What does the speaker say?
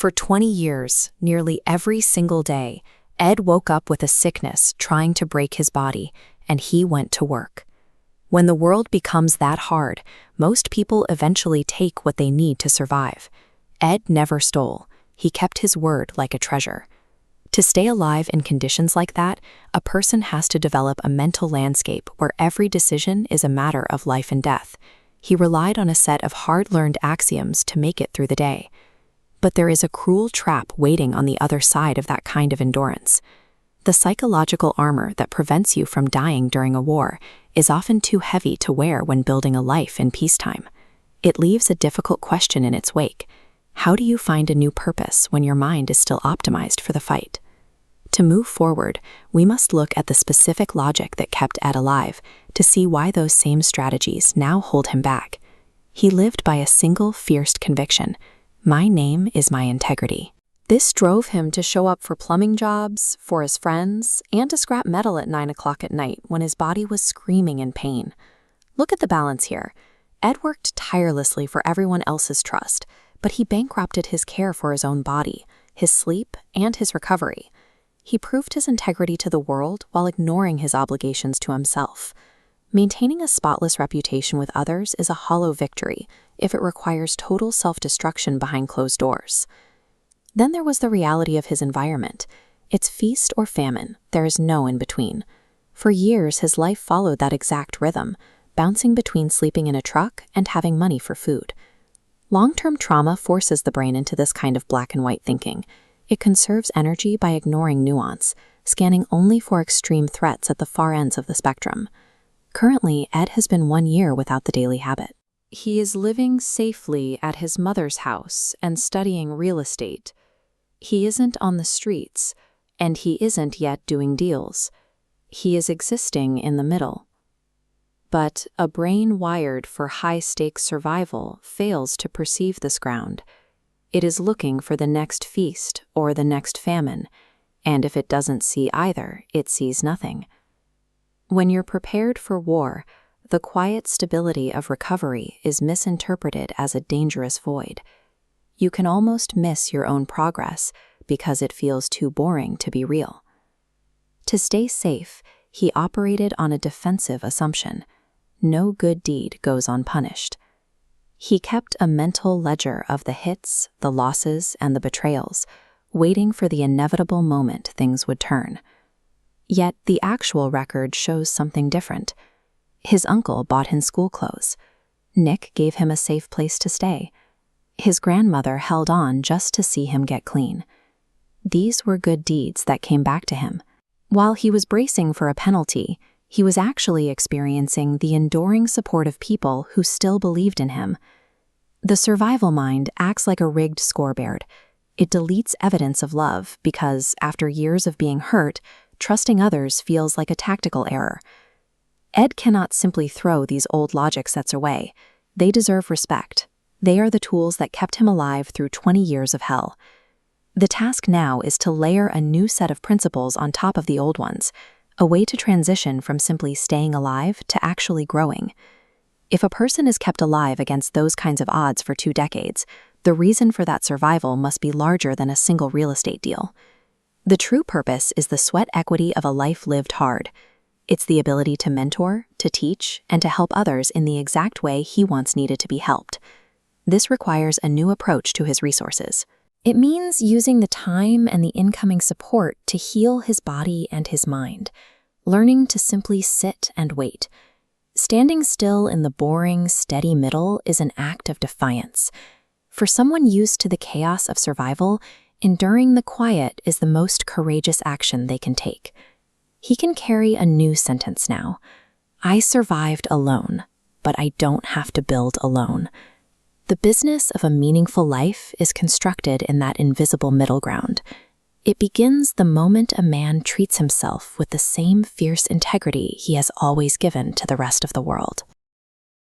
For 20 years, nearly every single day, Ed woke up with a sickness trying to break his body, and he went to work. When the world becomes that hard, most people eventually take what they need to survive. Ed never stole. He kept his word like a treasure. To stay alive in conditions like that, a person has to develop a mental landscape where every decision is a matter of life and death. He relied on a set of hard-learned axioms to make it through the day. But there is a cruel trap waiting on the other side of that kind of endurance. The psychological armor that prevents you from dying during a war is often too heavy to wear when building a life in peacetime. It leaves a difficult question in its wake. How do you find a new purpose when your mind is still optimized for the fight? To move forward, we must look at the specific logic that kept Ed alive to see why those same strategies now hold him back. He lived by a single fierce conviction: my name is my integrity. This drove him to show up for plumbing jobs, for his friends, and to scrap metal at 9 o'clock at night when his body was screaming in pain. Look at the balance here. Ed worked tirelessly for everyone else's trust, but he bankrupted his care for his own body, his sleep, and his recovery. He proved his integrity to the world while ignoring his obligations to himself. Maintaining a spotless reputation with others is a hollow victory if it requires total self-destruction behind closed doors. Then there was the reality of his environment. It's feast or famine, there is no in between. For years, his life followed that exact rhythm, bouncing between sleeping in a truck and having money for food. Long-term trauma forces the brain into this kind of black and white thinking. It conserves energy by ignoring nuance, scanning only for extreme threats at the far ends of the spectrum. Currently, Ed has been 1 year without the daily habit. He is living safely at his mother's house and studying real estate. He isn't on the streets, and he isn't yet doing deals. He is existing in the middle. But a brain wired for high-stakes survival fails to perceive this ground. It is looking for the next feast or the next famine, and if it doesn't see either, it sees nothing. When you're prepared for war, the quiet stability of recovery is misinterpreted as a dangerous void. You can almost miss your own progress because it feels too boring to be real. To stay safe, he operated on a defensive assumption. No good deed goes unpunished. He kept a mental ledger of the hits, the losses, and the betrayals, waiting for the inevitable moment things would turn. Yet the actual record shows something different. His uncle bought him school clothes. Nick gave him a safe place to stay. His grandmother held on just to see him get clean. These were good deeds that came back to him. While he was bracing for a penalty, he was actually experiencing the enduring support of people who still believed in him. The survival mind acts like a rigged scoreboard. It deletes evidence of love because, after years of being hurt, trusting others feels like a tactical error. Ed cannot simply throw these old logic sets away. They deserve respect. They are the tools that kept him alive through 20 years of hell. The task now is to layer a new set of principles on top of the old ones, a way to transition from simply staying alive to actually growing. If a person is kept alive against those kinds of odds for 2 decades, the reason for that survival must be larger than a single real estate deal. The true purpose is the sweat equity of a life lived hard. It's the ability to mentor, to teach, and to help others in the exact way he once needed to be helped. This requires a new approach to his resources. It means using the time and the incoming support to heal his body and his mind, learning to simply sit and wait. Standing still in the boring, steady middle is an act of defiance. For someone used to the chaos of survival, enduring the quiet is the most courageous action they can take. He can carry a new sentence now. I survived alone, but I don't have to build alone. The business of a meaningful life is constructed in that invisible middle ground. It begins the moment a man treats himself with the same fierce integrity he has always given to the rest of the world.